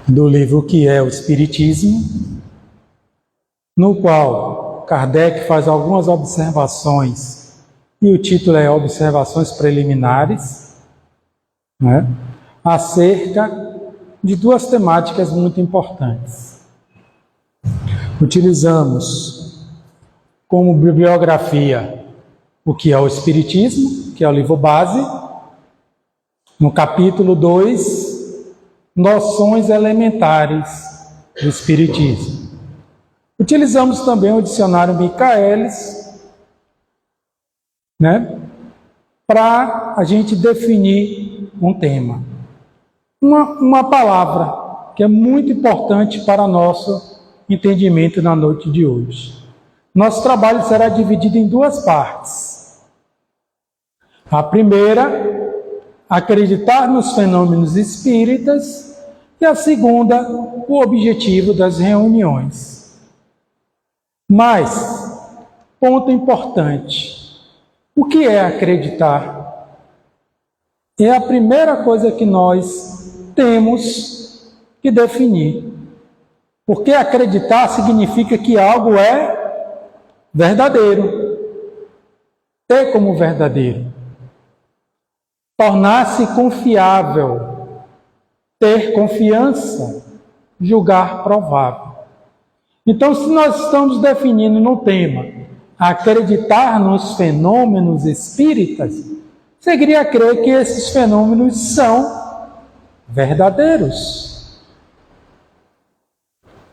do livro Que é o Espiritismo, no qual Kardec faz algumas observações, e o título é Observações Preliminares, né, acerca de duas temáticas muito importantes. Utilizamos como bibliografia o Que é o Espiritismo, que é o livro base, no capítulo 2, Noções Elementares do Espiritismo. Utilizamos também o dicionário Michaelis, né, para a gente definir um tema. Uma palavra que é muito importante para nosso entendimento na noite de hoje. Nosso trabalho será dividido em duas partes. A primeira, acreditar nos fenômenos espíritas, e a segunda, o objetivo das reuniões. Mas, ponto importante, o que é acreditar? É a primeira coisa que nós temos que definir. Porque acreditar significa que algo é verdadeiro, ter como verdadeiro. Tornar-se confiável, ter confiança, julgar provável. Então, se nós estamos definindo no tema acreditar nos fenômenos espíritas, seria crer que esses fenômenos são verdadeiros.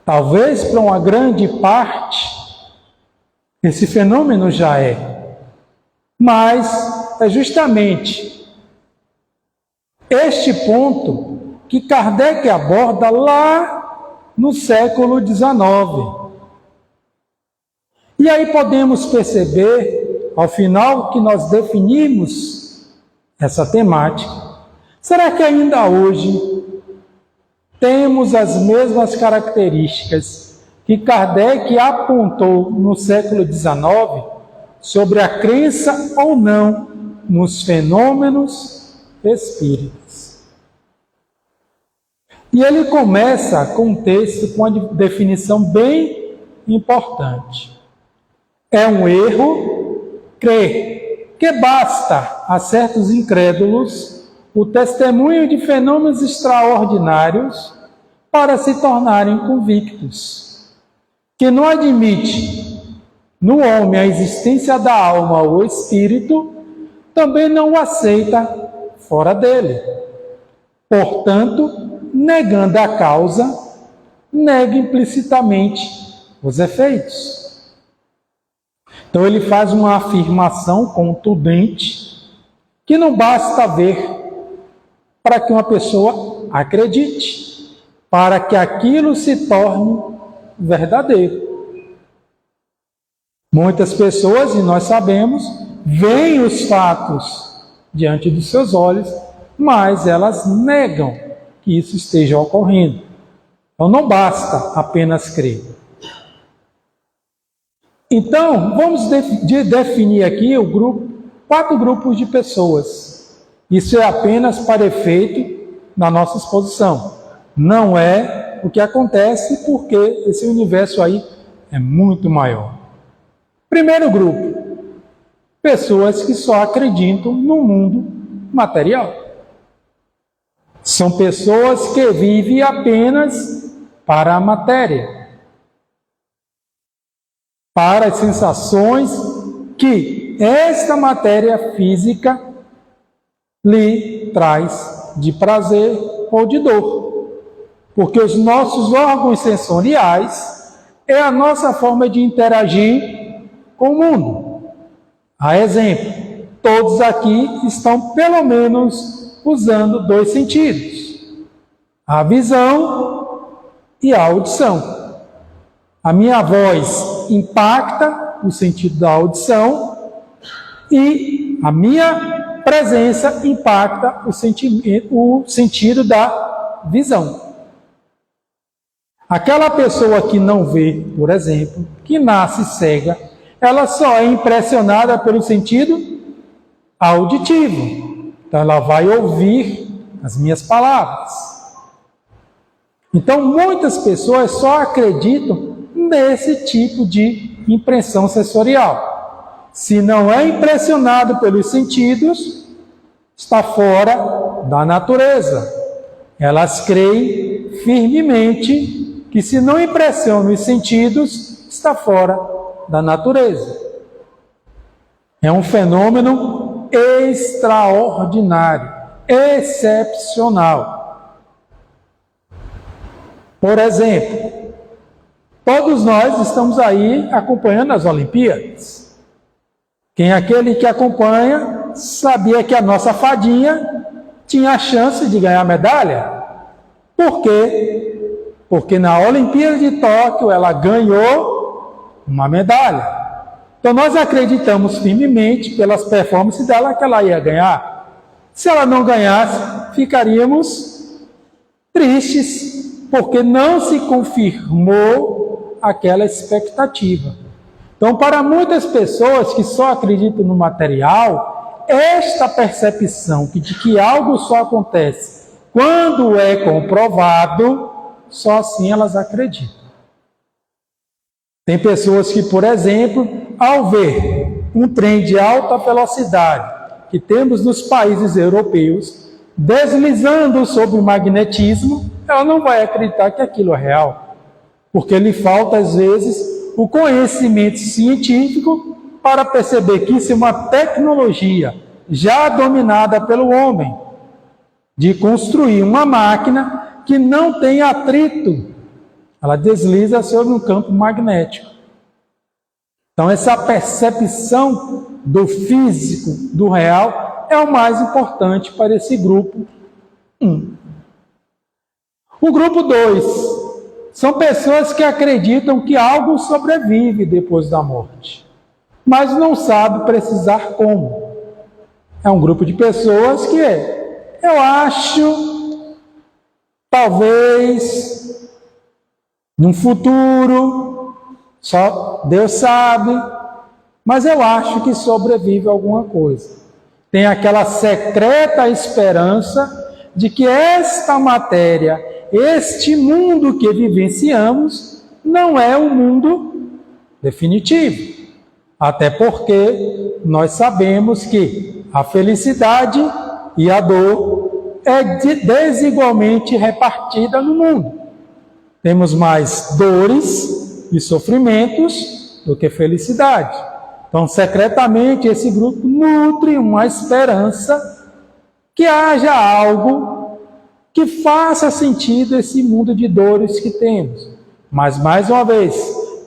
Talvez para uma grande parte esse fenômeno já é, mas é justamente este ponto que Kardec aborda lá no século XIX. E aí podemos perceber, ao final que nós definimos essa temática, será que ainda hoje temos as mesmas características que Kardec apontou no século XIX sobre a crença ou não nos fenômenos espíritas? E ele começa com um texto com uma definição bem importante. É um erro crer que basta a certos incrédulos o testemunho de fenômenos extraordinários para se tornarem convictos. Que não admite no homem a existência da alma ou espírito, também não o aceita fora dele. Portanto, negando a causa, nega implicitamente os efeitos. Então ele faz uma afirmação contundente que não basta ver para que uma pessoa acredite, para que aquilo se torne verdadeiro. Muitas pessoas, e nós sabemos, veem os fatos diante dos seus olhos, mas elas negam que isso esteja ocorrendo. Então não basta apenas crer. Então, vamos definir aqui quatro grupos de pessoas. Isso é apenas para efeito na nossa exposição. Não é o que acontece, porque esse universo aí é muito maior. Primeiro grupo, pessoas que só acreditam no mundo material. São pessoas que vivem apenas para a matéria, para as sensações que esta matéria física lhe traz de prazer ou de dor. Porque os nossos órgãos sensoriais é a nossa forma de interagir com o mundo. A exemplo, todos aqui estão pelo menos usando dois sentidos: a visão e a audição. A minha voz impacta o sentido da audição e a minha presença impacta o sentido da visão. Aquela pessoa que não vê, por exemplo, que nasce cega, ela só é impressionada pelo sentido auditivo. Então ela vai ouvir as minhas palavras. Então, muitas pessoas só acreditam nesse tipo de impressão sensorial. Se não é impressionado pelos sentidos, está fora da natureza. Elas creem firmemente que se não impressiona os sentidos, está fora da natureza. É um fenômeno extraordinário, excepcional. Por exemplo, todos nós estamos aí acompanhando as Olimpíadas. Quem é aquele que acompanha sabia que a nossa fadinha tinha a chance de ganhar medalha. Por quê? Porque na Olimpíada de Tóquio ela ganhou uma medalha. Então nós acreditamos firmemente pelas performances dela que ela ia ganhar. Se ela não ganhasse, ficaríamos tristes, porque não se confirmou aquela expectativa. Então, para muitas pessoas que só acreditam no material, esta percepção de que algo só acontece quando é comprovado, só assim elas acreditam. Tem pessoas que, por exemplo, ao ver um trem de alta velocidade que temos nos países europeus, deslizando sobre o magnetismo, ela não vai acreditar que aquilo é real, porque lhe falta, às vezes, o conhecimento científico para perceber que isso é uma tecnologia já dominada pelo homem, de construir uma máquina que não tem atrito, ela desliza sobre um campo magnético. Então, essa percepção do físico, do real, é o mais importante para esse grupo 1. O grupo 2 são pessoas que acreditam que algo sobrevive depois da morte, mas não sabe precisar como. É um grupo de pessoas que eu acho, talvez, num futuro, só Deus sabe, mas eu acho que sobrevive alguma coisa. Tem aquela secreta esperança de que esta matéria, este mundo que vivenciamos, não é um mundo definitivo. Até porque nós sabemos que a felicidade e a dor é desigualmente repartida no mundo. Temos mais dores e sofrimentos do que felicidade. Então, secretamente, esse grupo nutre uma esperança que haja algo que faça sentido esse mundo de dores que temos. Mas, mais uma vez,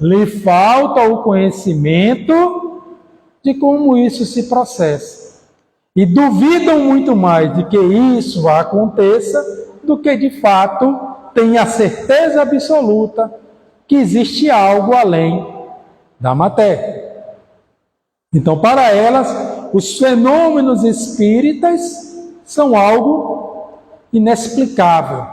lhe falta o conhecimento de como isso se processa. E duvidam muito mais de que isso aconteça do que, de fato, tenha a certeza absoluta que existe algo além da matéria. Então, para elas, os fenômenos espíritas são algo inexplicável,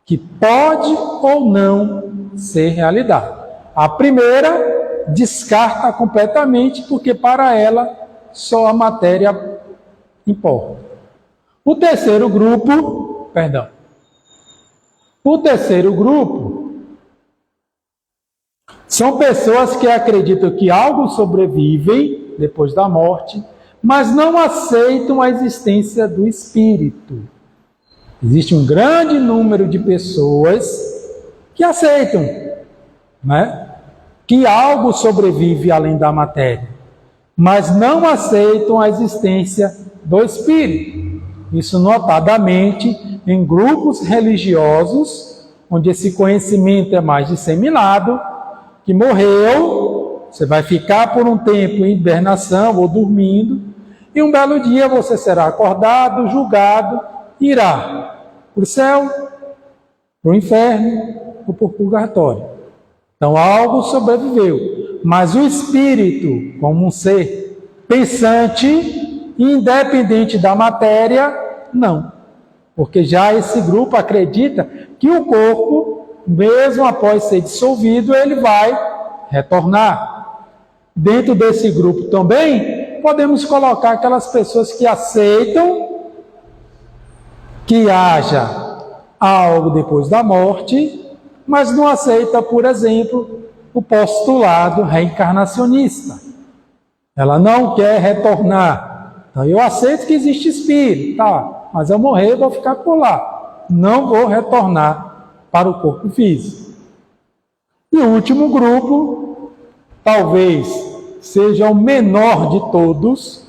que pode ou não ser realidade. A primeira descarta completamente, porque para ela só a matéria importa. O terceiro grupo são pessoas que acreditam que algo sobrevive depois da morte, mas não aceitam a existência do espírito. Existe um grande número de pessoas que aceitam, que algo sobrevive além da matéria, mas não aceitam a existência do espírito. Isso notadamente em grupos religiosos, onde esse conhecimento é mais disseminado, que morreu, você vai ficar por um tempo em hibernação ou dormindo, e um belo dia você será acordado, julgado, irá para o céu, para o inferno ou para o purgatório. Então algo sobreviveu, mas o espírito, como um ser pensante, independente da matéria, não. Porque já esse grupo acredita que o corpo, mesmo após ser dissolvido, ele vai retornar. Dentro desse grupo também, podemos colocar aquelas pessoas que aceitam que haja algo depois da morte, mas não aceita, por exemplo, o postulado reencarnacionista. Ela não quer retornar. Então, eu aceito que existe espírito, tá, mas eu morrer, eu vou ficar por lá. Não vou retornar para o corpo físico. E o último grupo, talvez seja o menor de todos,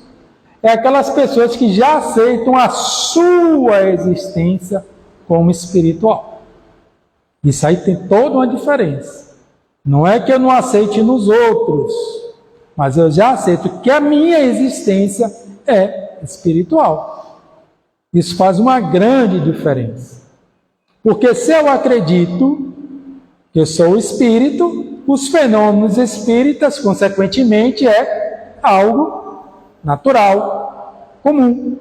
é aquelas pessoas que já aceitam a sua existência como espiritual. Isso aí tem toda uma diferença. Não é que eu não aceite nos outros, mas eu já aceito que a minha existência é espiritual. Isso faz uma grande diferença. Porque se eu acredito que eu sou espírito, os fenômenos espíritas, consequentemente, é algo natural, comum.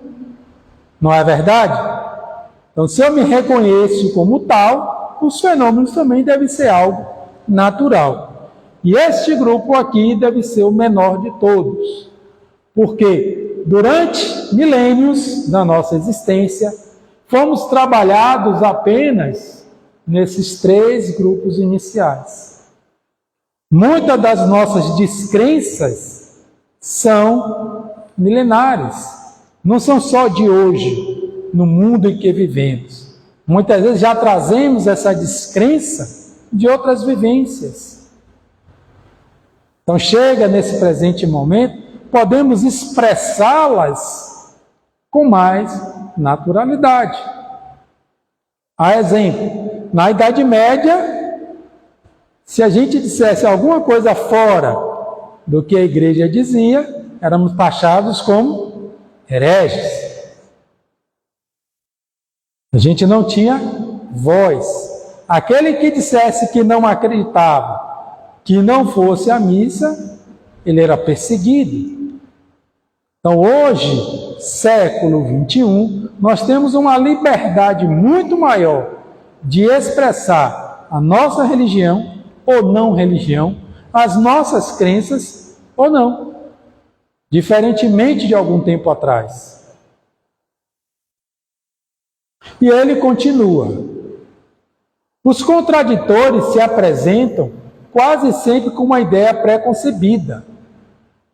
Não é verdade? Então, se eu me reconheço como tal, os fenômenos também devem ser algo natural. E este grupo aqui deve ser o menor de todos. Porque durante milênios da nossa existência, fomos trabalhados apenas nesses 3 grupos iniciais. Muitas das nossas descrenças são milenares. Não são só de hoje, no mundo em que vivemos. Muitas vezes já trazemos essa descrença de outras vivências. Então chega nesse presente momento, podemos expressá-las com mais naturalidade. A exemplo, na Idade Média, se a gente dissesse alguma coisa fora do que a igreja dizia, éramos taxados como hereges. A gente não tinha voz. Aquele que dissesse que não acreditava, que não fosse à missa, ele era perseguido. Então hoje, século 21, nós temos uma liberdade muito maior de expressar a nossa religião ou não religião, as nossas crenças ou não, diferentemente de algum tempo atrás. E ele continua. Os contraditores se apresentam quase sempre com uma ideia pré-concebida,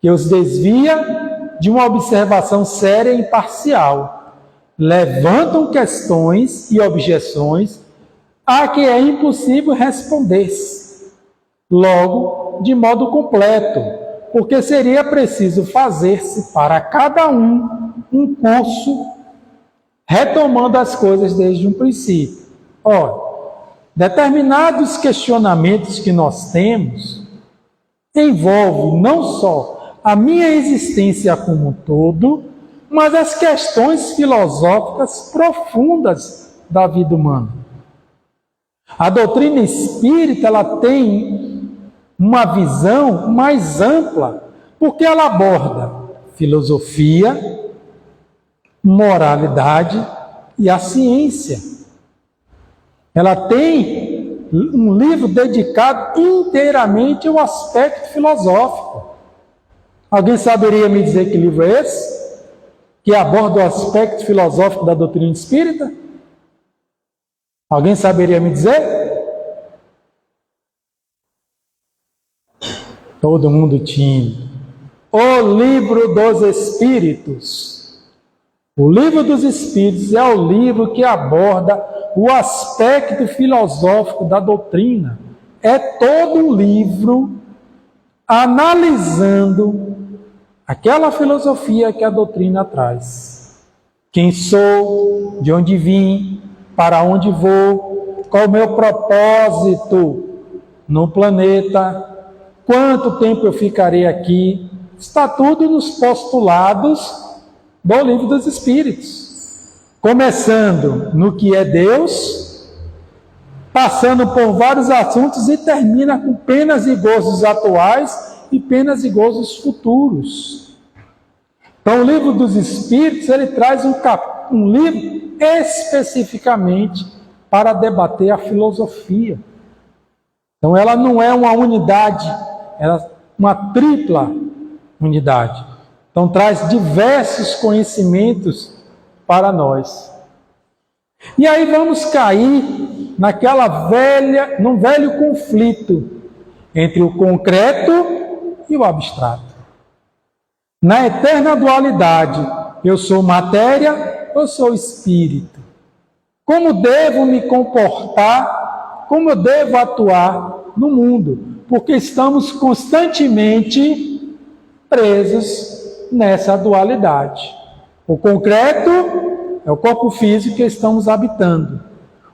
que os desvia de uma observação séria e imparcial. Levantam questões e objeções a que é impossível responder-se, logo, de modo completo, porque seria preciso fazer-se para cada um curso, retomando as coisas desde um princípio. Ora, determinados questionamentos que nós temos envolvem não só a minha existência como um todo, mas as questões filosóficas profundas da vida humana. A doutrina espírita, ela tem uma visão mais ampla, porque ela aborda filosofia, moralidade e a ciência. Ela tem um livro dedicado inteiramente ao aspecto filosófico. Alguém saberia me dizer que livro é esse? Que aborda o aspecto filosófico da doutrina espírita? Alguém saberia me dizer? Todo mundo tímido. O Livro dos Espíritos. O Livro dos Espíritos é o livro que aborda o aspecto filosófico da doutrina. É todo um livro analisando aquela filosofia que a doutrina traz. Quem sou, de onde vim, para onde vou, qual o meu propósito no planeta, quanto tempo eu ficarei aqui. Está tudo nos postulados do Livro dos Espíritos. Começando no que é Deus, passando por vários assuntos e termina com penas e gozos atuais e penas e gozos futuros. Então, o Livro dos Espíritos, ele traz um livro especificamente para debater a filosofia. Então, ela não é uma unidade, ela é uma tripla unidade. Então, traz diversos conhecimentos para nós. E aí vamos cair num velho conflito entre o concreto e o abstrato. Na eterna dualidade, eu sou matéria, eu sou espírito. Como devo me comportar, como eu devo atuar no mundo? Porque estamos constantemente presos nessa dualidade. O concreto é o corpo físico que estamos habitando.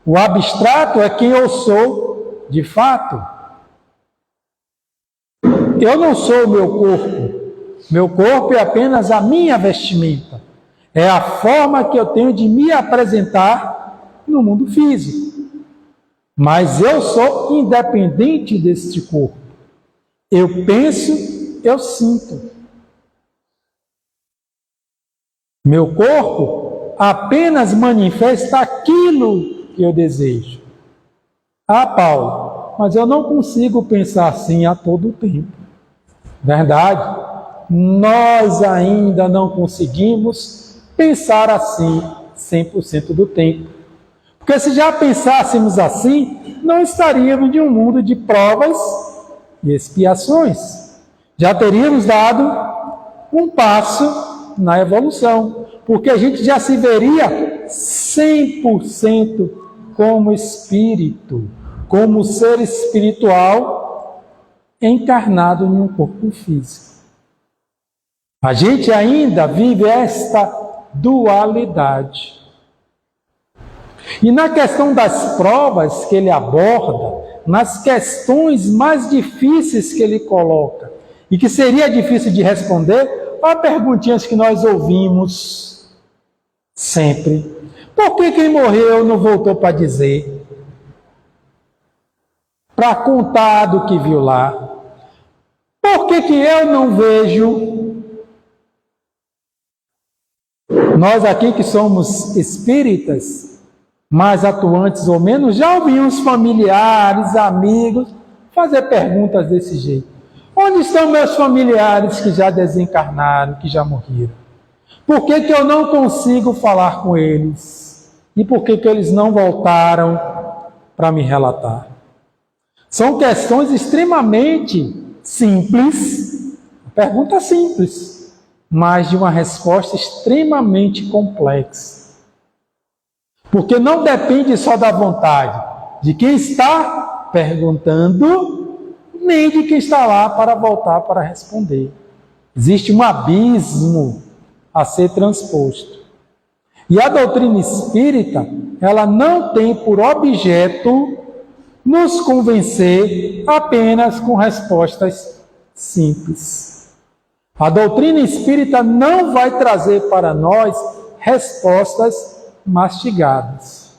O abstrato é quem eu sou de fato. Eu não sou o meu corpo. Meu corpo é apenas a minha vestimenta. É a forma que eu tenho de me apresentar no mundo físico. Mas eu sou independente deste corpo. Eu penso, eu sinto. Meu corpo apenas manifesta aquilo que eu desejo. Ah, Paulo, mas eu não consigo pensar assim a todo tempo. Verdade? Nós ainda não conseguimos pensar assim 100% do tempo. Porque se já pensássemos assim, não estaríamos em um mundo de provas e expiações. Já teríamos dado um passo na evolução, porque a gente já se veria 100% como espírito, como ser espiritual encarnado em um corpo físico. A gente ainda vive esta dualidade. E na questão das provas que ele aborda, nas questões mais difíceis que ele coloca, e que seria difícil de responder, há perguntinhas que nós ouvimos sempre. Por que quem morreu não voltou para dizer? Para contar do que viu lá? Por que eu não vejo? Nós aqui que somos espíritas, mais atuantes ou menos, já ouvimos familiares, amigos, fazer perguntas desse jeito. Onde estão meus familiares que já desencarnaram, que já morreram? Por que eu não consigo falar com eles? E por que eles não voltaram para me relatar? São questões extremamente simples, pergunta simples, mas de uma resposta extremamente complexa. Porque não depende só da vontade de quem está perguntando, nem de quem está lá para voltar para responder. Existe um abismo a ser transposto. E a doutrina espírita, ela não tem por objeto nos convencer apenas com respostas simples. A doutrina espírita não vai trazer para nós respostas mastigadas.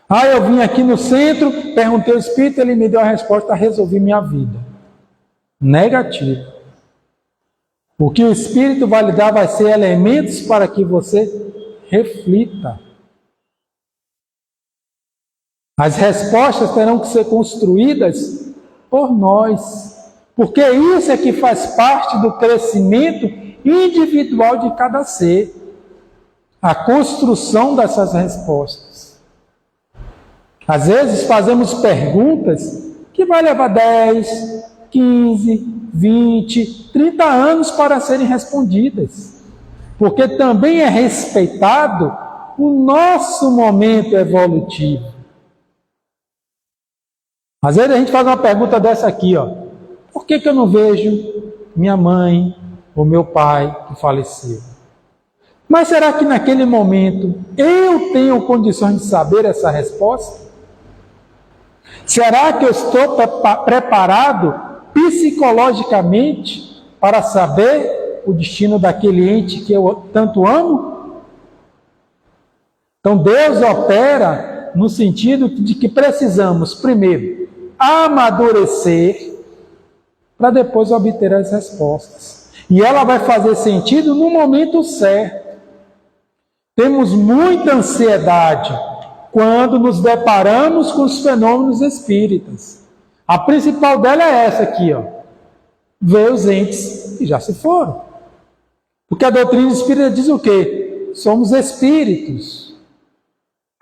Eu vim aqui no centro, perguntei ao espírito, ele me deu a resposta, resolvi minha vida. Negativo. O que o espírito vai lhe dar vai ser elementos para que você reflita. As respostas terão que ser construídas por nós, porque isso é que faz parte do crescimento individual de cada ser. A construção dessas respostas. Às vezes fazemos perguntas que vai levar 10, 15, 20, 30 anos para serem respondidas. Porque também é respeitado o nosso momento evolutivo. Às vezes a gente faz uma pergunta dessa aqui, por que eu não vejo minha mãe ou meu pai que faleceu? Mas será que naquele momento eu tenho condições de saber essa resposta? Será que eu estou preparado psicologicamente para saber o destino daquele ente que eu tanto amo? Então Deus opera no sentido de que precisamos, primeiro, amadurecer para depois obter as respostas. E ela vai fazer sentido no momento certo. Temos muita ansiedade quando nos deparamos com os fenômenos espíritas. A principal dela é essa aqui, ver os entes que já se foram. Porque a doutrina espírita diz o quê? Somos espíritos.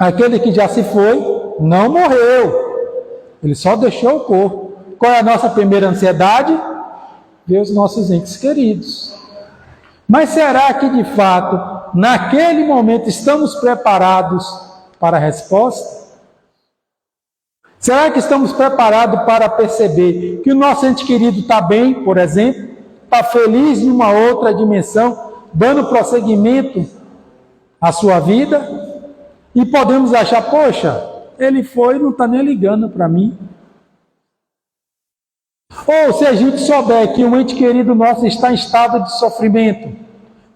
Aquele que já se foi, não morreu. Ele só deixou o corpo. Qual é a nossa primeira ansiedade? Ver os nossos entes queridos. Mas será que, de fato, naquele momento estamos preparados para a resposta? Será que estamos preparados para perceber que o nosso ente querido está bem, por exemplo? Está feliz em uma outra dimensão, dando prosseguimento à sua vida? E podemos achar, poxa, ele foi e não está nem ligando para mim. Ou se a gente souber que um ente querido nosso está em estado de sofrimento,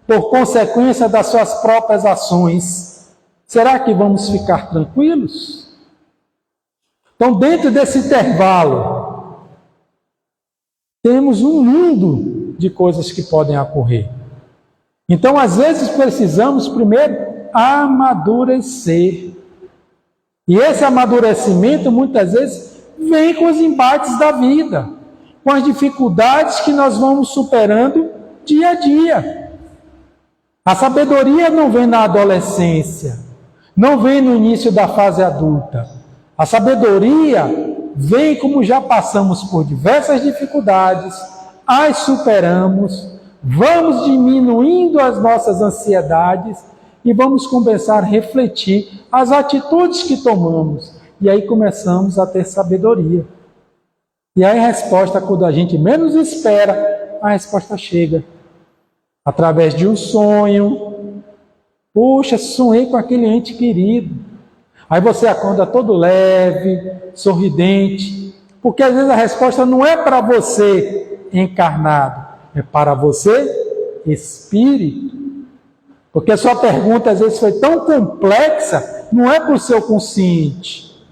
por consequência das suas próprias ações, será que vamos ficar tranquilos? Então, dentro desse intervalo, temos um mundo de coisas que podem ocorrer. Então, às vezes, precisamos primeiro amadurecer. E esse amadurecimento, muitas vezes, vem com os embates da vida, com as dificuldades que nós vamos superando dia a dia. A sabedoria não vem na adolescência, não vem no início da fase adulta. A sabedoria vem como já passamos por diversas dificuldades, as superamos, vamos diminuindo as nossas ansiedades e vamos começar a refletir as atitudes que tomamos. E aí começamos a ter sabedoria. E aí a resposta, quando a gente menos espera, a resposta chega. Através de um sonho. Puxa, sonhei com aquele ente querido. Aí você acorda todo leve, sorridente. Porque às vezes a resposta não é para você encarnado, é para você espírito. Porque a sua pergunta às vezes foi tão complexa, não é para o seu consciente.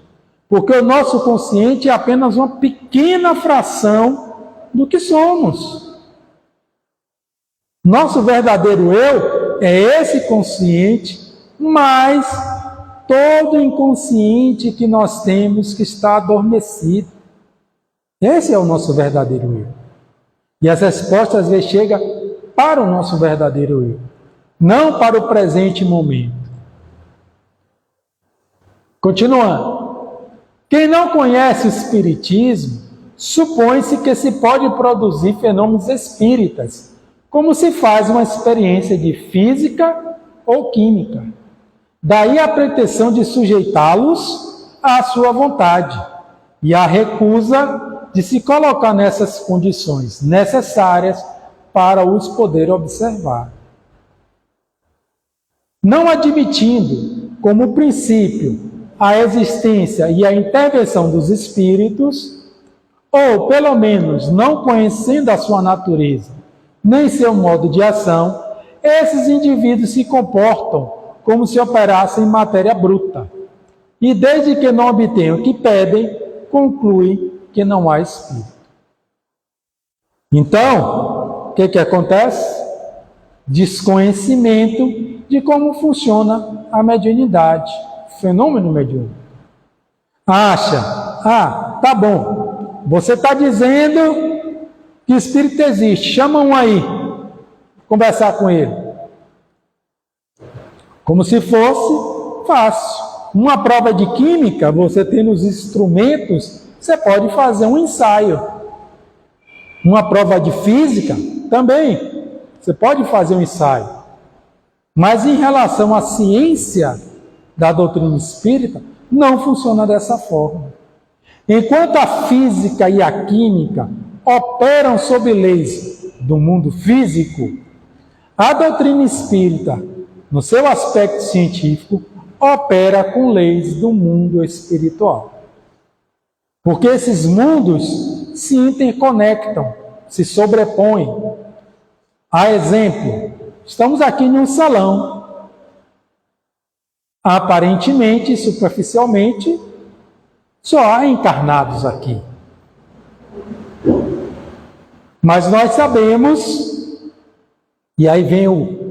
Porque o nosso consciente é apenas uma pequena fração do que somos. Nosso verdadeiro eu é esse consciente, mas todo inconsciente que nós temos que está adormecido. Esse é o nosso verdadeiro eu. E as respostas às vezes chegam para o nosso verdadeiro eu, não para o presente momento. Continuando. Quem não conhece o Espiritismo, supõe-se que se pode produzir fenômenos espíritas, como se faz uma experiência de física ou química. Daí a pretensão de sujeitá-los à sua vontade e a recusa de se colocar nessas condições necessárias para os poder observar. Não admitindo como princípio a existência e a intervenção dos espíritos, ou pelo menos não conhecendo a sua natureza, nem seu modo de ação, esses indivíduos se comportam como se operassem em matéria bruta. E desde que não obtenham o que pedem, concluem que não há espírito. Então, o que acontece? Desconhecimento de como funciona a mediunidade, o fenômeno mediúnico. Acha, tá bom, você está dizendo que espírito existe, chama um aí, conversar com ele. Como se fosse fácil. Uma prova de química, você tem os instrumentos, você pode fazer um ensaio. Uma prova de física, também, você pode fazer um ensaio. Mas em relação à ciência da doutrina espírita, não funciona dessa forma. Enquanto a física e a química operam sob leis do mundo físico, a doutrina espírita, no seu aspecto científico, opera com leis do mundo espiritual. Porque esses mundos se interconectam, se sobrepõem. A exemplo, estamos aqui em um salão. Aparentemente, superficialmente, só há encarnados aqui. Mas nós sabemos, e aí vem o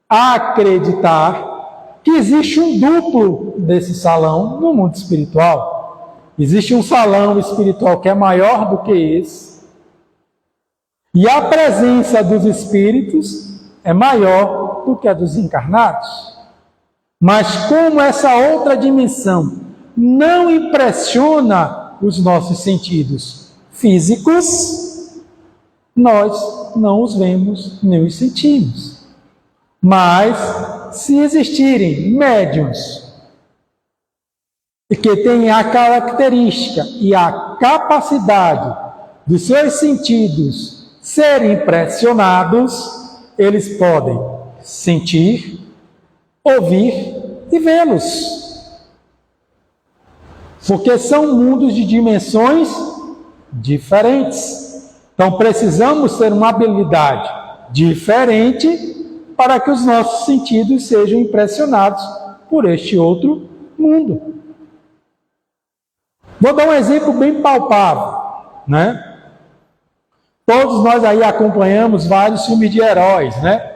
acreditar, que existe um duplo desse salão no mundo espiritual. Existe um salão espiritual que é maior do que esse. E a presença dos espíritos é maior do que a dos encarnados. Mas como essa outra dimensão não impressiona os nossos sentidos físicos, nós não os vemos nem os sentimos. Mas, se existirem médiuns que têm a característica e a capacidade dos seus sentidos serem impressionados, eles podem sentir, ouvir e vê-los. Porque são mundos de dimensões diferentes. Então precisamos ter uma habilidade diferente para que os nossos sentidos sejam impressionados por este outro mundo. Vou dar um exemplo bem palpável, né? Todos nós aí acompanhamos vários filmes de heróis, né?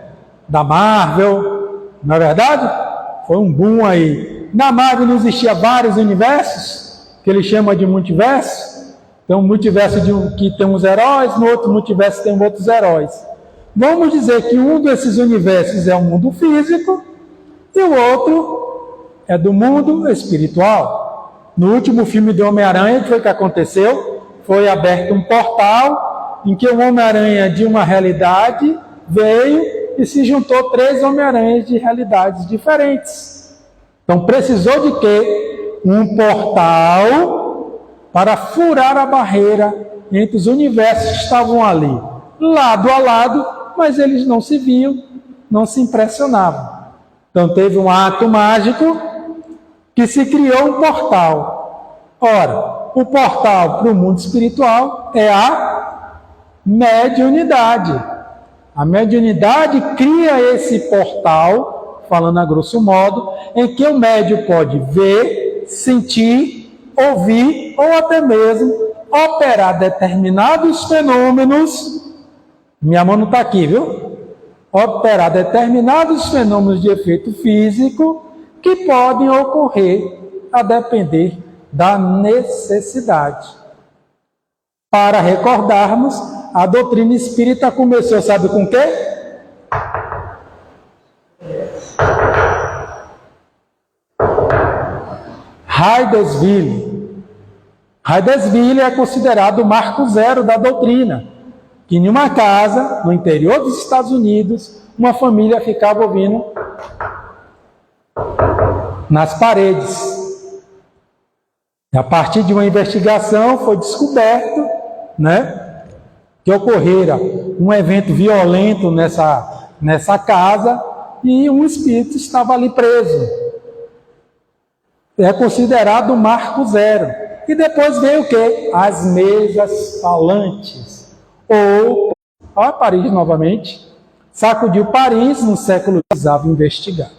Da Marvel, não é verdade? Foi um boom aí. Na Marvel não existia vários universos, que ele chama de multiverso. Tem um multiverso que tem uns heróis, no outro multiverso tem outros heróis. Vamos dizer que um desses universos é o mundo físico e o outro é do mundo espiritual. No último filme do Homem-Aranha, o que foi que aconteceu? Foi aberto um portal em que o Homem-Aranha de uma realidade veio e se juntou 3 Homem-Aranhas de realidades diferentes. Então precisou de quê? Um portal para furar a barreira entre os universos que estavam ali, lado a lado, mas eles não se viam, não se impressionavam. Então teve um ato mágico que se criou um portal. Ora, o portal para o mundo espiritual é a mediunidade. A mediunidade cria esse portal, falando a grosso modo, em que o médium pode ver, sentir, ouvir ou até mesmo operar determinados fenômenos. Minha mão não está aqui, viu? Operar determinados fenômenos de efeito físico que podem ocorrer a depender da necessidade. Para recordarmos, a doutrina espírita começou, sabe com o quê? Hydesville é considerado o marco zero da doutrina, que em uma casa, no interior dos Estados Unidos, uma família ficava ouvindo nas paredes. E a partir de uma investigação foi descoberto, né, que ocorrera um evento violento nessa casa e um espírito estava ali preso. É considerado o marco zero. E depois veio o quê? As mesas falantes. Ou, a Paris novamente, sacudiu Paris no século XX, precisava investigar.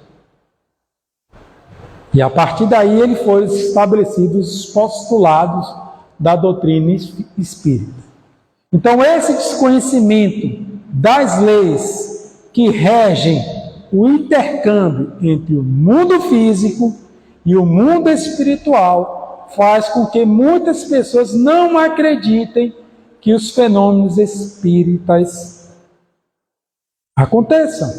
E a partir daí ele foi estabelecidos os postulados da doutrina espírita. Então esse desconhecimento das leis que regem o intercâmbio entre o mundo físico e o mundo espiritual faz com que muitas pessoas não acreditem que os fenômenos espíritas aconteçam.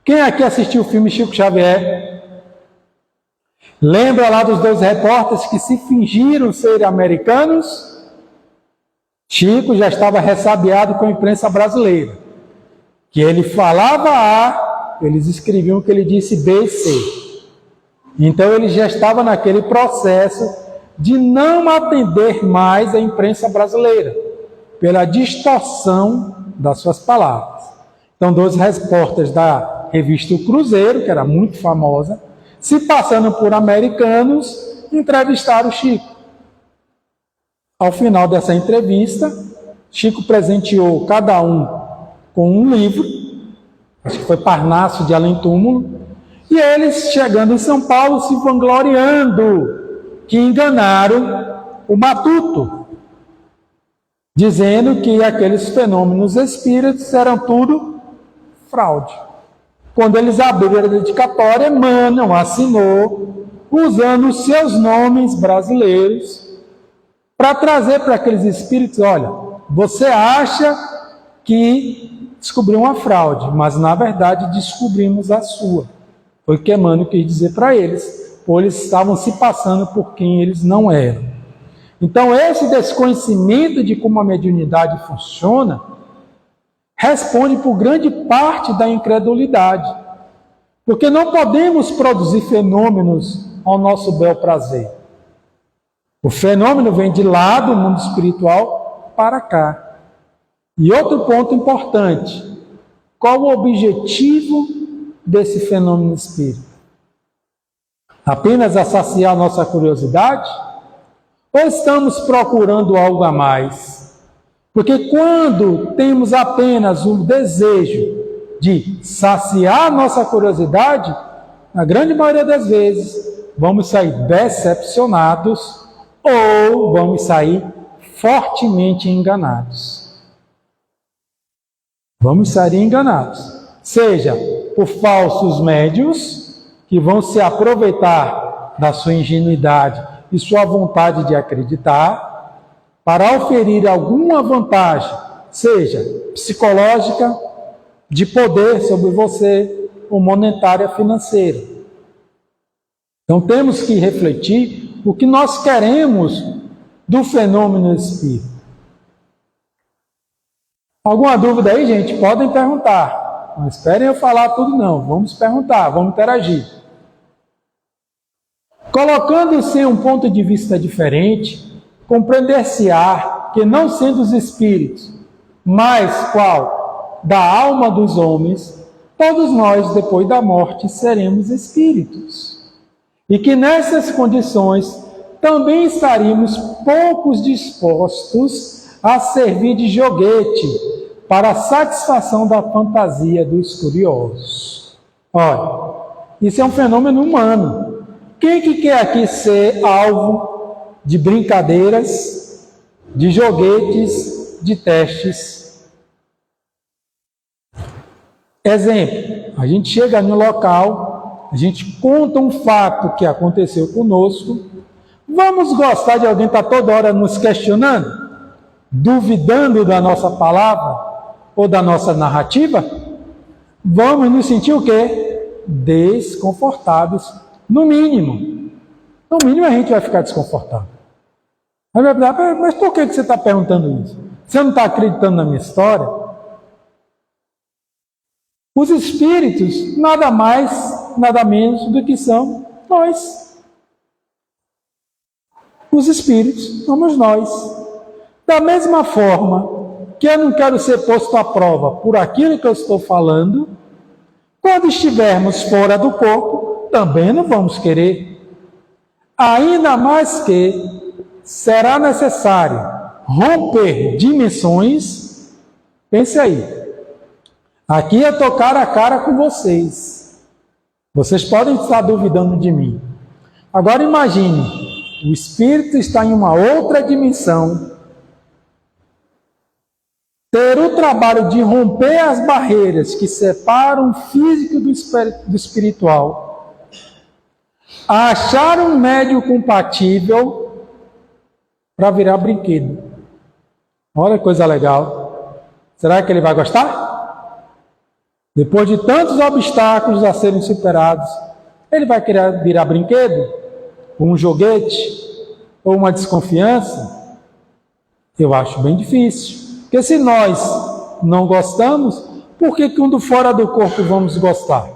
Quem aqui assistiu o filme Chico Xavier? Lembra lá dos 2 repórteres que se fingiram ser americanos? Chico já estava ressabiado com a imprensa brasileira. Que ele falava A, eles escreviam que ele disse B e C. Então ele já estava naquele processo de não atender mais a imprensa brasileira, pela distorção das suas palavras. Então 2 repórteres da revista O Cruzeiro, que era muito famosa, se passando por americanos, entrevistaram o Chico. Ao final dessa entrevista, Chico presenteou cada um com um livro, acho que foi Parnaso de Além Túmulo, e eles, chegando em São Paulo, se vangloriando que enganaram o Matuto, dizendo que aqueles fenômenos espíritas eram tudo fraude. Quando eles abriram a dedicatória, Emmanuel assinou, usando os seus nomes brasileiros, para trazer para aqueles espíritos, olha, você acha que descobriu uma fraude, mas na verdade descobrimos a sua. Foi o que Emmanuel quis dizer para eles, pois eles estavam se passando por quem eles não eram. Então, esse desconhecimento de como a mediunidade funciona responde por grande parte da incredulidade, porque não podemos produzir fenômenos ao nosso bel prazer. O fenômeno vem de lá do mundo espiritual para cá. E outro ponto importante, qual o objetivo desse fenômeno espírita? Apenas a saciar nossa curiosidade? Ou estamos procurando algo a mais? Porque quando temos apenas o desejo de saciar nossa curiosidade, na grande maioria das vezes, vamos sair decepcionados ou vamos sair fortemente enganados. Vamos sair enganados. Seja por falsos médios, que vão se aproveitar da sua ingenuidade e sua vontade de acreditar, para oferir alguma vantagem, seja psicológica, de poder sobre você, ou monetária financeira. Então temos que refletir o que nós queremos do fenômeno espírita. Alguma dúvida aí, gente? Podem perguntar. Não esperem eu falar tudo não. Vamos perguntar, vamos interagir. Colocando-se em um ponto de vista diferente, compreender-se-á que não sendo os espíritos, mas qual? Da alma dos homens, todos nós, depois da morte, seremos espíritos. E que nessas condições também estaríamos poucos dispostos a servir de joguete para a satisfação da fantasia dos curiosos. Olha, isso é um fenômeno humano. Quem que quer aqui ser alvo de brincadeiras, de joguetes, de testes? Exemplo, a gente chega no local, a gente conta um fato que aconteceu conosco, vamos gostar de alguém estar toda hora nos questionando? Duvidando da nossa palavra ou da nossa narrativa? Vamos nos sentir o quê? Desconfortáveis, no mínimo. No mínimo a gente vai ficar desconfortável. Mas por que você está perguntando isso? Você não está acreditando na minha história? Os espíritos, nada mais, nada menos do que são nós. Os espíritos somos nós. Da mesma forma que eu não quero ser posto à prova por aquilo que eu estou falando, quando estivermos fora do corpo, também não vamos querer. Ainda mais que será necessário romper dimensões. Pense aí. Aqui eu estou cara a cara com vocês. Vocês podem estar duvidando de mim. Agora imagine, o espírito está em uma outra dimensão. Ter o trabalho de romper as barreiras que separam o físico do espiritual. Achar um médio compatível para virar brinquedo. Olha que coisa legal. Será que ele vai gostar? Depois de tantos obstáculos a serem superados, ele vai querer virar brinquedo? Um joguete? Ou uma desconfiança? Eu acho bem difícil. Porque se nós não gostamos, por que quando fora do corpo vamos gostar?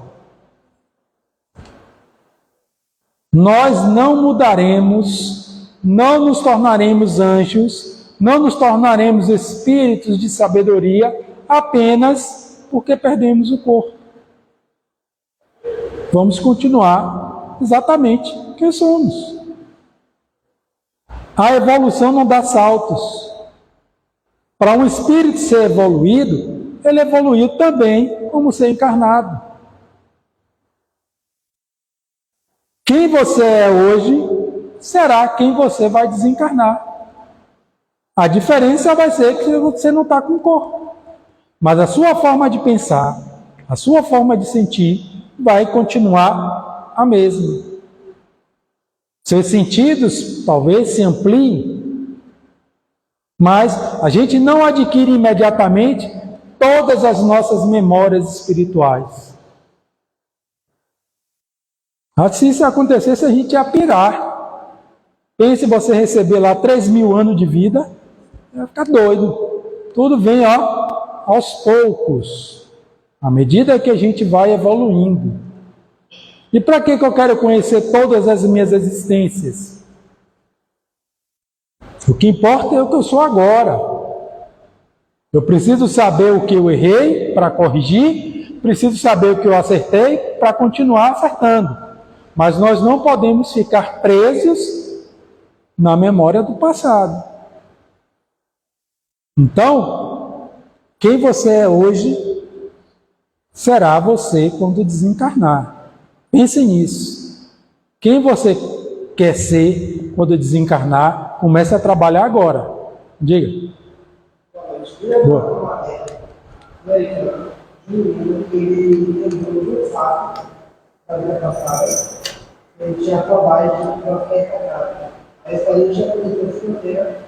Nós não mudaremos, não nos tornaremos anjos, não nos tornaremos espíritos de sabedoria apenas porque perdemos o corpo. Vamos continuar exatamente quem somos. A evolução não dá saltos. Para um espírito ser evoluído, ele evoluiu também como ser encarnado. Quem você é hoje será quem você vai desencarnar. A diferença vai ser que você não está com o corpo. Mas a sua forma de pensar, a sua forma de sentir, vai continuar a mesma. Seus sentidos talvez se ampliem, mas a gente não adquire imediatamente todas as nossas memórias espirituais. Se isso acontecesse, a gente ia pirar. Pense você receber lá 3.000 anos de vida, vai ficar doido. Tudo vem, aos poucos, à medida que a gente vai evoluindo. E para que eu quero conhecer todas as minhas existências? O que importa é o que eu sou agora. Eu preciso saber o que eu errei para corrigir, preciso saber o que eu acertei para continuar acertando. Mas nós não podemos ficar presos na memória do passado. Então, quem você é hoje será você quando desencarnar. Pense nisso. Quem você quer ser quando desencarnar, comece a trabalhar agora. Diga. Boa. Ele tinha trabalho de qualquer cagada. Aí saiu, tinha comido fronteira,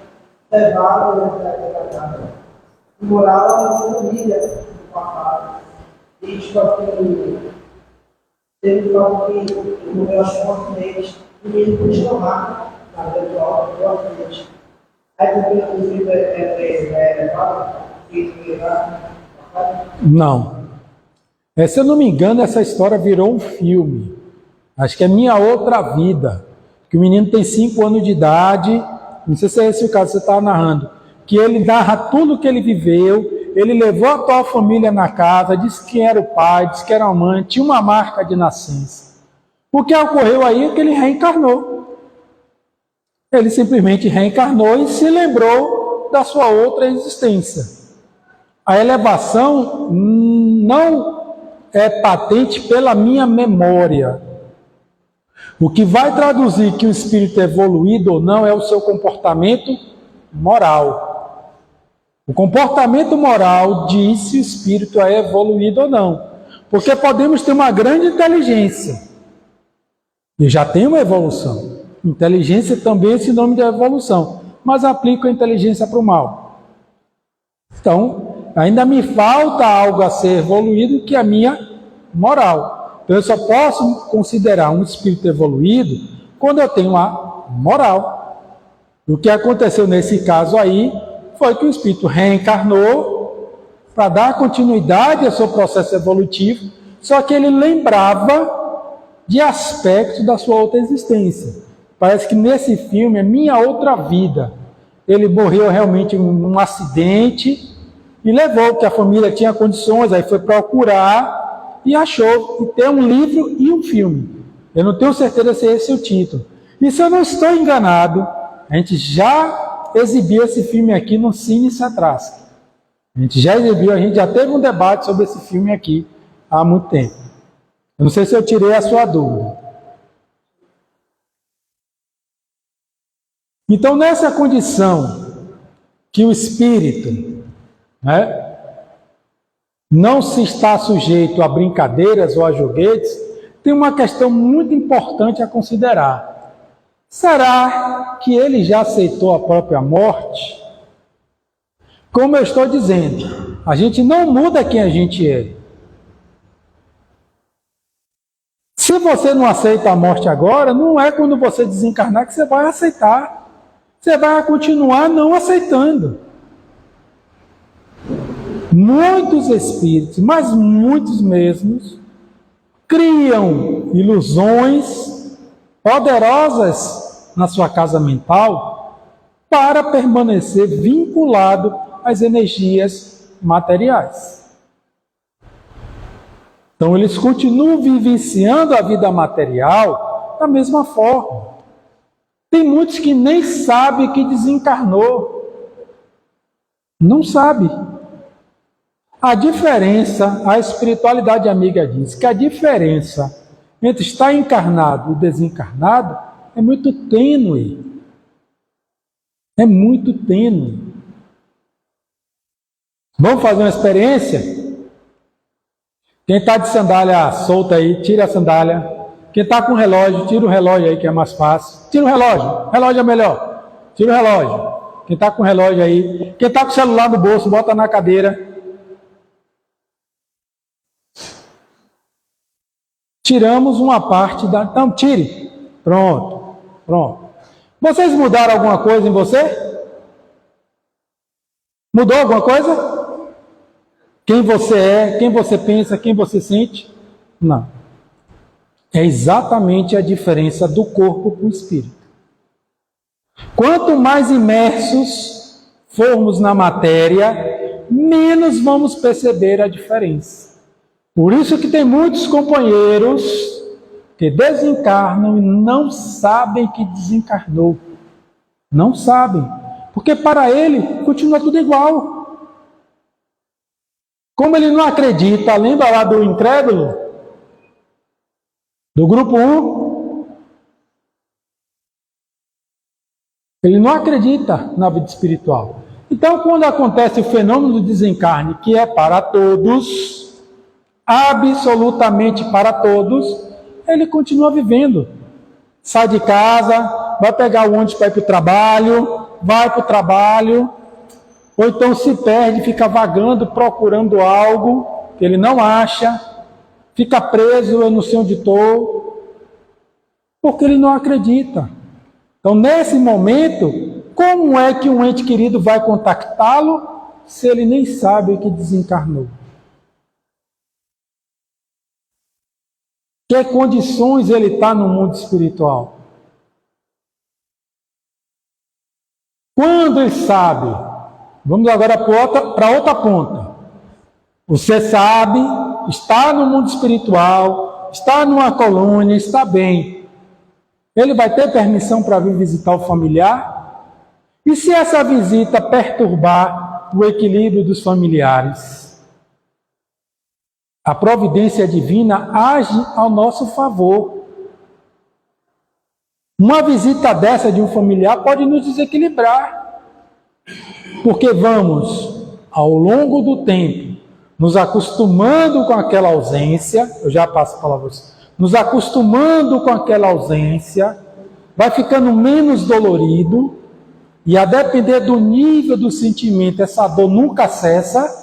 levava o casa. Morava na família do papai. E tipo assim, ele falou que morreu as portas e ele continuou lá, na virtual, frente. Aí porque inclusive é levado, Não. Se eu não me engano, essa história virou um filme. Acho que é Minha Outra Vida. Que o menino tem 5 anos de idade, não sei se é esse o caso que você está narrando, que ele narra tudo o que ele viveu, ele levou a tua família na casa, disse que era o pai, disse que era a mãe, tinha uma marca de nascença. O que ocorreu aí é que ele reencarnou. Ele simplesmente reencarnou e se lembrou da sua outra existência. A elevação não é patente pela minha memória. O que vai traduzir que o espírito é evoluído ou não é o seu comportamento moral. O comportamento moral diz se o espírito é evoluído ou não. Porque podemos ter uma grande inteligência e já tem uma evolução. Inteligência também é sinônimo de evolução, mas aplico a inteligência para o mal. Então, ainda me falta algo a ser evoluído, que é a minha moral. Então, eu só posso considerar um espírito evoluído quando eu tenho a moral. O que aconteceu nesse caso aí foi que o espírito reencarnou para dar continuidade ao seu processo evolutivo, só que ele lembrava de aspectos da sua outra existência. Parece que nesse filme é Minha Outra Vida. Ele morreu realmente em um acidente e levou, que a família tinha condições, aí foi procurar e achou. E tem um livro e um filme. Eu não tenho certeza se esse é o título. E se eu não estou enganado, a gente já exibiu esse filme aqui no Cine Satrasca. A gente já exibiu, a gente já teve um debate sobre esse filme aqui há muito tempo. Eu não sei se eu tirei a sua dúvida. Então, nessa condição que o espírito, não se está sujeito a brincadeiras ou a joguetes, tem uma questão muito importante a considerar. Será que ele já aceitou a própria morte? Como eu estou dizendo, a gente não muda quem a gente é. Se você não aceita a morte agora, não é quando você desencarnar que você vai aceitar. Você vai continuar não aceitando. Muitos espíritos, mas muitos mesmos, criam ilusões poderosas na sua casa mental para permanecer vinculado às energias materiais. Então, eles continuam vivenciando a vida material da mesma forma. Tem muitos que nem sabem que desencarnou. Não sabe. A diferença, a espiritualidade amiga diz que a diferença entre estar encarnado e desencarnado é muito tênue. É muito tênue. Vamos fazer uma experiência? Quem está de sandália solta aí, tira a sandália. Quem está com relógio, tira o relógio aí, que é mais fácil. Tira o relógio, relógio é melhor. Tira o relógio. Quem está com relógio aí. Quem está com o celular no bolso, bota na cadeira. tiramos uma parte da... Então, tire. Pronto. Vocês mudaram alguma coisa em você? Mudou alguma coisa? Quem você é, quem você pensa, quem você sente? Não. É exatamente a diferença do corpo para o espírito. Quanto mais imersos formos na matéria, menos vamos perceber a diferença. Por isso que tem muitos companheiros que desencarnam e não sabem que desencarnou. Não sabem. Porque para ele continua tudo igual. Como ele não acredita, lembra lá do incrédulo? Do grupo 1? Ele não acredita na vida espiritual. Então, quando acontece o fenômeno do desencarne, que é para todos, absolutamente para todos, ele continua vivendo. Sai de casa, vai pegar o ônibus para ir para o trabalho, vai para o trabalho, ou então se perde, fica vagando, procurando algo que ele não acha, fica preso, eu não sei onde estou, porque ele não acredita. Então, nesse momento, como é que um ente querido vai contactá-lo se ele nem sabe que desencarnou? Que condições ele está no mundo espiritual? Quando ele sabe, vamos agora para outra ponta. Você sabe, está no mundo espiritual, está numa colônia, está bem. Ele vai ter permissão para vir visitar o familiar? E se essa visita perturbar o equilíbrio dos familiares? A providência divina age ao nosso favor. Uma visita dessa de um familiar pode nos desequilibrar. Porque vamos, ao longo do tempo, nos acostumando com aquela ausência, eu já passo a palavra a você, nos acostumando com aquela ausência, vai ficando menos dolorido, e a depender do nível do sentimento, essa dor nunca cessa,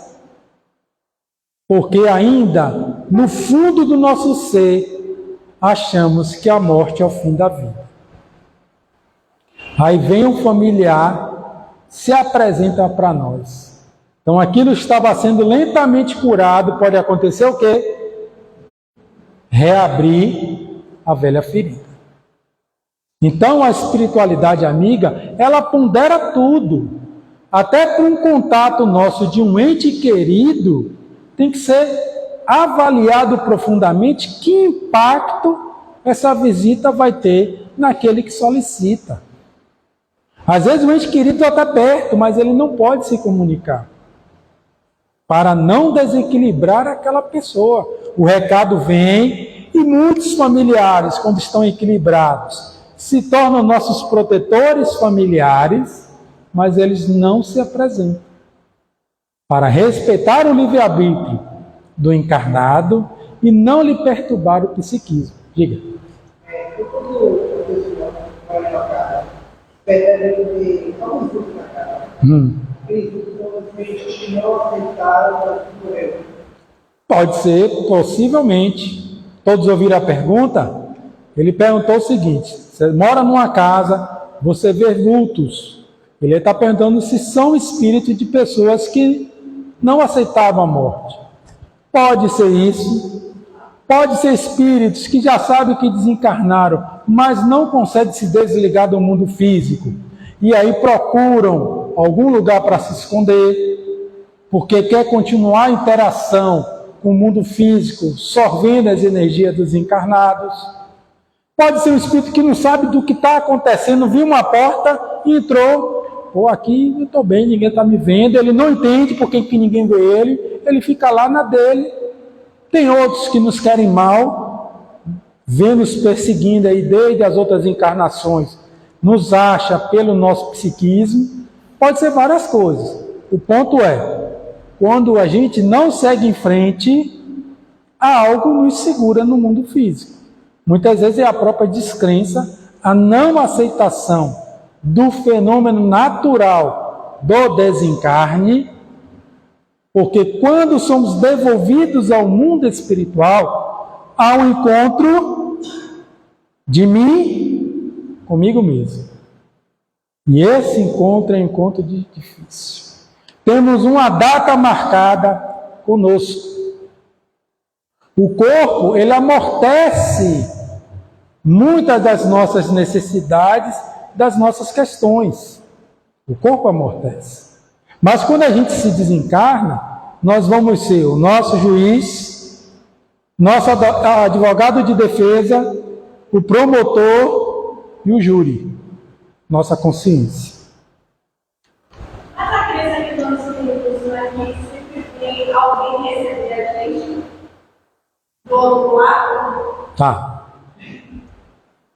porque ainda, no fundo do nosso ser, achamos que a morte é o fim da vida. Aí vem um familiar, se apresenta para nós. Então aquilo estava sendo lentamente curado, pode acontecer o quê? Reabrir a velha ferida. Então a espiritualidade amiga, ela pondera tudo. Até para um contato nosso de um ente querido, tem que ser avaliado profundamente que impacto essa visita vai ter naquele que solicita. Às vezes o ente querido está perto, mas ele não pode se comunicar. Para não desequilibrar aquela pessoa. O recado vem e muitos familiares, quando estão equilibrados, se tornam nossos protetores familiares, mas eles não se apresentam. Para respeitar o livre-arbítrio do encarnado e não lhe perturbar o psiquismo. Diga. Quando a pessoa vai para casa, pede de como isso para casa, eles não aceitaram o erro. Pode ser, possivelmente. Todos ouviram a pergunta? Ele perguntou o seguinte: você mora numa casa, você vê vultos. Ele está perguntando se são espíritos de pessoas que não aceitavam a morte. Pode ser isso. Pode ser espíritos que já sabem que desencarnaram, mas não conseguem se desligar do mundo físico. E aí procuram algum lugar para se esconder, porque quer continuar a interação com o mundo físico, sorvendo as energias dos encarnados. Pode ser um espírito que não sabe do que está acontecendo, viu uma porta e entrou. Pô, aqui eu estou bem, ninguém está me vendo. Ele não entende porque que ninguém vê ele fica lá na dele. Tem outros que nos querem mal, vem nos perseguindo aí desde as outras encarnações, nos acha pelo nosso psiquismo. Pode ser várias coisas. O ponto é, quando a gente não segue em frente, algo nos segura no mundo físico. Muitas vezes é a própria descrença, a não aceitação do fenômeno natural do desencarne, porque quando somos devolvidos ao mundo espiritual, ao encontro de mim comigo mesmo. E esse encontro é um encontro difícil. Temos uma data marcada conosco. O corpo, ele amortece muitas das nossas necessidades, das nossas questões. O corpo amortece. Mas quando a gente se desencarna, nós vamos ser o nosso juiz, nosso advogado de defesa, o promotor e o júri. Nossa consciência. Mas a crença que nós temos é que sempre tem alguém receber a gente do outro lado? Tá.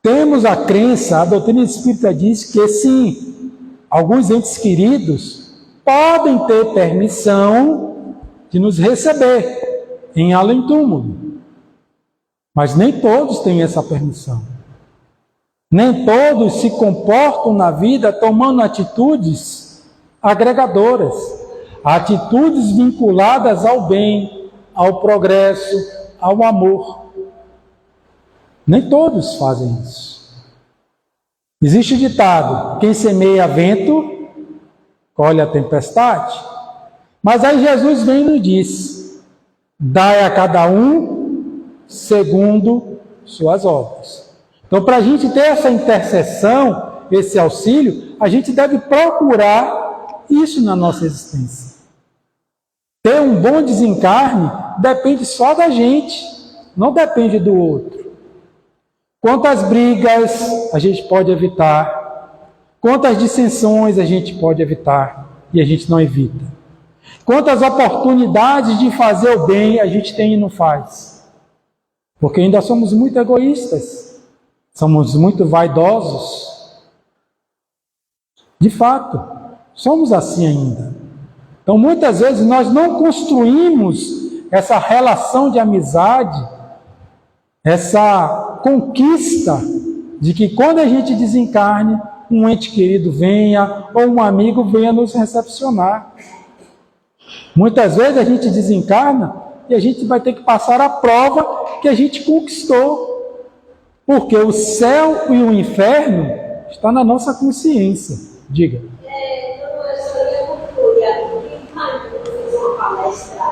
Temos a crença, a doutrina espírita diz que sim, alguns entes queridos podem ter permissão de nos receber em além-túmulo. Mas nem todos têm essa permissão. Nem todos se comportam na vida tomando atitudes agregadoras, atitudes vinculadas ao bem, ao progresso, ao amor. Nem todos fazem isso. Existe o ditado: quem semeia vento, colhe a tempestade. Mas aí Jesus vem e nos diz: dai a cada um segundo suas obras. Então, para a gente ter essa intercessão, esse auxílio, a gente deve procurar isso na nossa existência. Ter um bom desencarne depende só da gente, não depende do outro. Quantas brigas a gente pode evitar, quantas dissensões a gente pode evitar e a gente não evita. Quantas oportunidades de fazer o bem a gente tem e não faz. Porque ainda somos muito egoístas. Somos muito vaidosos. De fato, somos assim ainda. Então, muitas vezes, nós não construímos essa relação de amizade, essa conquista de que quando a gente desencarne, um ente querido venha, ou um amigo venha nos recepcionar. Muitas vezes a gente desencarna e a gente vai ter que passar a prova que a gente conquistou. Porque o céu e o inferno estão na nossa consciência. Diga. Eu gostaria de concluir. Quando eu fiz uma palestra,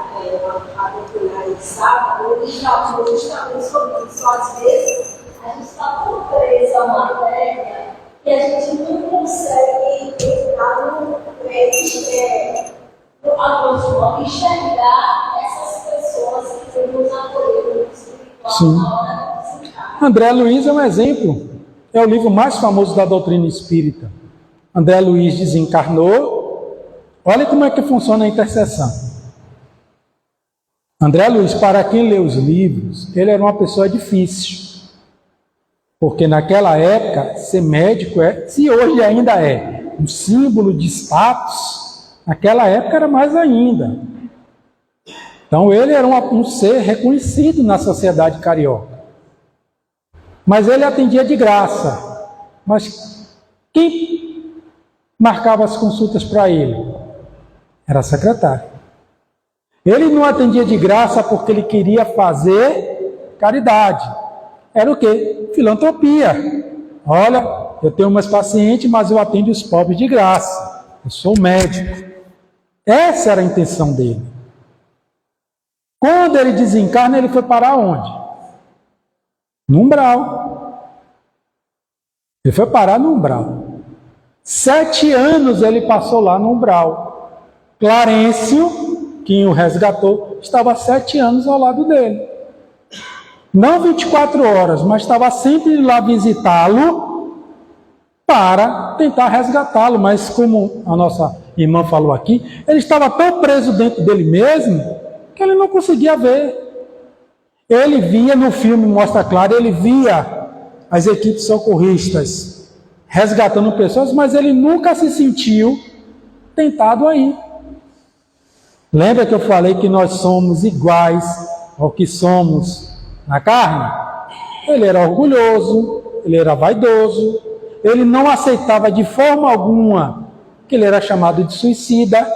uma doutrina de sábado, eles falam justamente sobre isso. Às vezes, a gente está tão preso à matéria que a gente não consegue entrar no enxergar essas pessoas que nos acolheram espiritual. Sim. André Luiz é um exemplo. É o livro mais famoso da doutrina espírita. André Luiz desencarnou. Olha como é que funciona a intercessão. André Luiz, para quem lê os livros, ele era uma pessoa difícil. Porque naquela época, ser médico se hoje ainda é um símbolo de status, naquela época era mais ainda. Então ele era um ser reconhecido na sociedade carioca. Mas ele atendia de graça. Mas quem marcava as consultas para ele? Era a secretária. Ele não atendia de graça porque ele queria fazer caridade. Era o quê? Filantropia. Olha, eu tenho umas pacientes, mas eu atendo os pobres de graça. Eu sou médico. Essa era a intenção dele. Quando ele desencarna, ele foi parar onde? No umbral. Ele foi parar no umbral. 7 anos ele passou lá no umbral. Clarencio, quem o resgatou, estava 7 anos ao lado dele. Não 24 horas, mas estava sempre lá visitá-lo para tentar resgatá-lo. Mas como a nossa irmã falou aqui, ele estava tão preso dentro dele mesmo que ele não conseguia ver. Ele via, no filme mostra claro, ele via as equipes socorristas resgatando pessoas, mas ele nunca se sentiu tentado a ir. Lembra que eu falei que nós somos iguais ao que somos na carne? Ele era orgulhoso, ele era vaidoso, ele não aceitava de forma alguma que ele era chamado de suicida,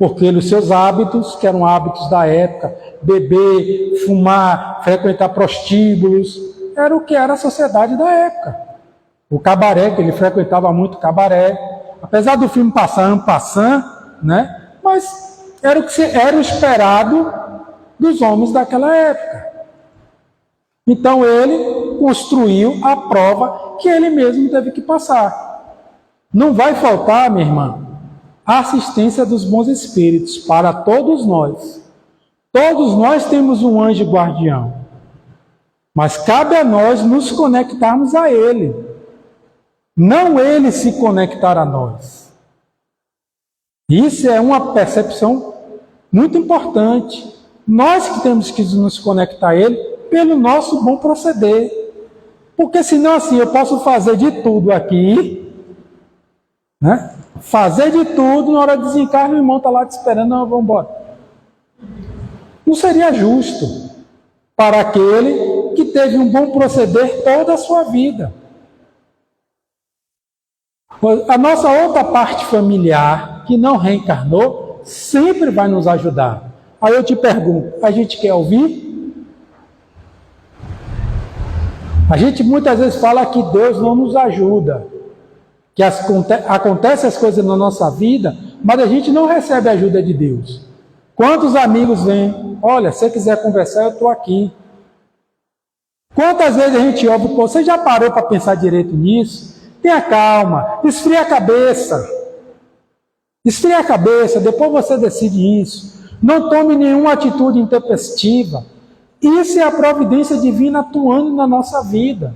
porque os seus hábitos, que eram hábitos da época, beber, fumar, frequentar prostíbulos, era o que era a sociedade da época. O cabaré, que ele frequentava muito cabaré, apesar do filme passar en passant, né? Mas era o que era o esperado dos homens daquela época. Então ele construiu a prova que ele mesmo teve que passar. Não vai faltar, minha irmã, a assistência dos bons espíritos para todos nós. Todos nós temos um anjo guardião, mas cabe a nós nos conectarmos a ele, não ele se conectar a nós. Isso é uma percepção muito importante. Nós que temos que nos conectar a ele pelo nosso bom proceder, porque senão assim eu posso fazer de tudo aqui, né? Fazer de tudo, na hora de desencarnar, o irmão está lá te esperando, não, vamos embora. Não seria justo para aquele que teve um bom proceder toda a sua vida. A nossa outra parte familiar, que não reencarnou, sempre vai nos ajudar. Aí eu te pergunto, a gente quer ouvir? A gente muitas vezes fala que Deus não nos ajuda, que acontecem as coisas na nossa vida, mas a gente não recebe a ajuda de Deus. Quantos amigos vêm? Olha, se você quiser conversar, eu estou aqui. Quantas vezes a gente ouve, pô, você já parou para pensar direito nisso? Tenha calma, esfria a cabeça. Esfria a cabeça, depois você decide isso. Não tome nenhuma atitude intempestiva. Isso é a providência divina atuando na nossa vida.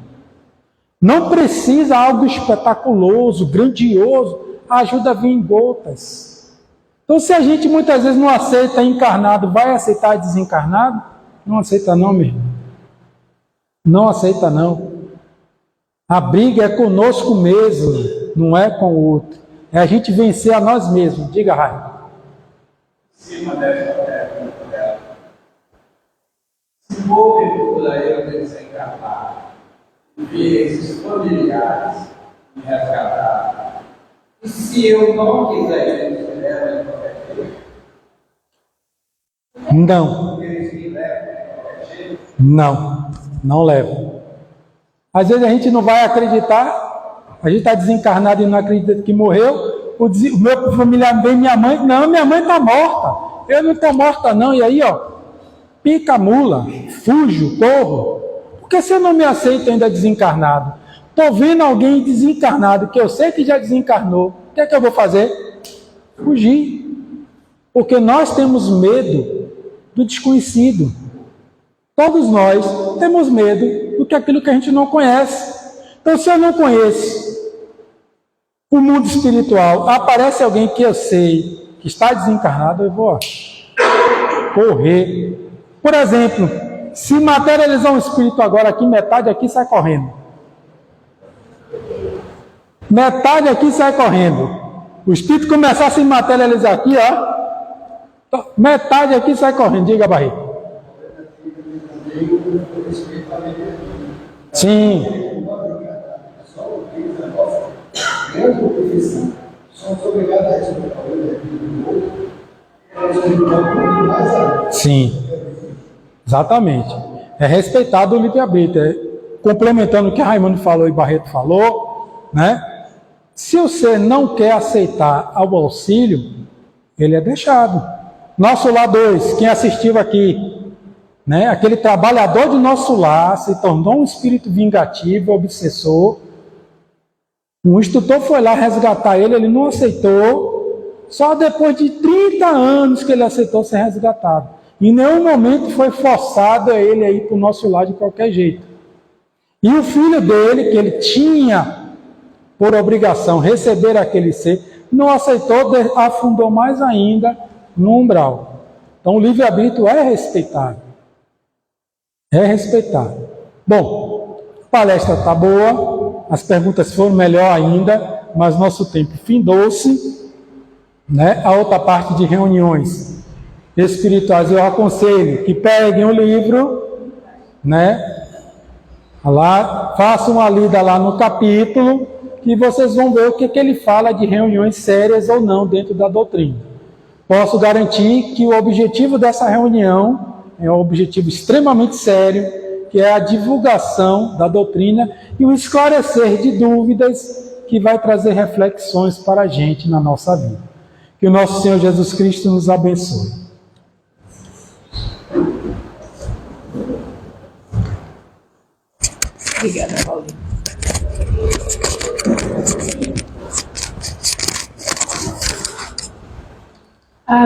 Não precisa algo espetaculoso, grandioso, a ajuda vem em gotas. Então, se a gente muitas vezes não aceita encarnado, vai aceitar desencarnado? Não aceita não, meu irmão. Não aceita não. A briga é conosco mesmo, não é com o outro. É a gente vencer a nós mesmos. Diga, Raio. Cima dessa pergunta dela. Se porventura eu desencarnar, ver esses familiares me resgatar, e se eu não quiser eles me levam em qualquer jeito? Não. Eles me levam em qualquer jeito? Não, não leva. Às vezes a gente não vai acreditar, a gente está desencarnado e não acredita que morreu, o meu familiar vem, minha mãe, não, minha mãe está morta, eu não estou morta não, e aí ó, pica a mula, fujo, corro, porque se eu não me aceito ainda desencarnado, estou vendo alguém desencarnado, que eu sei que já desencarnou, o que é que eu vou fazer? Fugir, porque nós temos medo do desconhecido. Todos nós temos medo do que aquilo que a gente não conhece. Então, se eu não conheço o mundo espiritual, aparece alguém que eu sei que está desencarnado, eu vou correr. Por exemplo, se materializar um espírito agora aqui, metade aqui sai correndo. Metade aqui sai correndo. O espírito começar a se materializar aqui, ó. Metade aqui sai correndo. Diga, Barriga. Sim. Sim. Exatamente. É respeitado o livre-arbítrio. Complementando o que Raimundo falou e Barreto falou, né? Se o ser não quer aceitar o auxílio, ele é deixado. Nosso lar 2, quem assistiu aqui, né? Aquele trabalhador de nosso lar se tornou um espírito vingativo, obsessor. Um instrutor foi lá resgatar ele, ele não aceitou. Só depois de 30 anos que ele aceitou ser resgatado. Em nenhum momento foi forçado a ele a ir para o nosso lar de qualquer jeito. E o filho dele, que ele tinha por obrigação receber aquele ser, não aceitou, afundou mais ainda no umbral. Então o livre-arbítrio é respeitado. É respeitado. Bom, a palestra está boa, as perguntas foram melhor ainda, mas nosso tempo findou-se, né? A outra parte de reuniões espirituais eu aconselho que peguem o livro, né? Lá, façam uma lida lá no capítulo, e vocês vão ver o que ele fala de reuniões sérias ou não dentro da doutrina. Posso garantir que o objetivo dessa reunião é um objetivo extremamente sério, que é a divulgação da doutrina e o esclarecer de dúvidas que vai trazer reflexões para a gente na nossa vida. Que o nosso Senhor Jesus Cristo nos abençoe. Obrigada, Paulinho.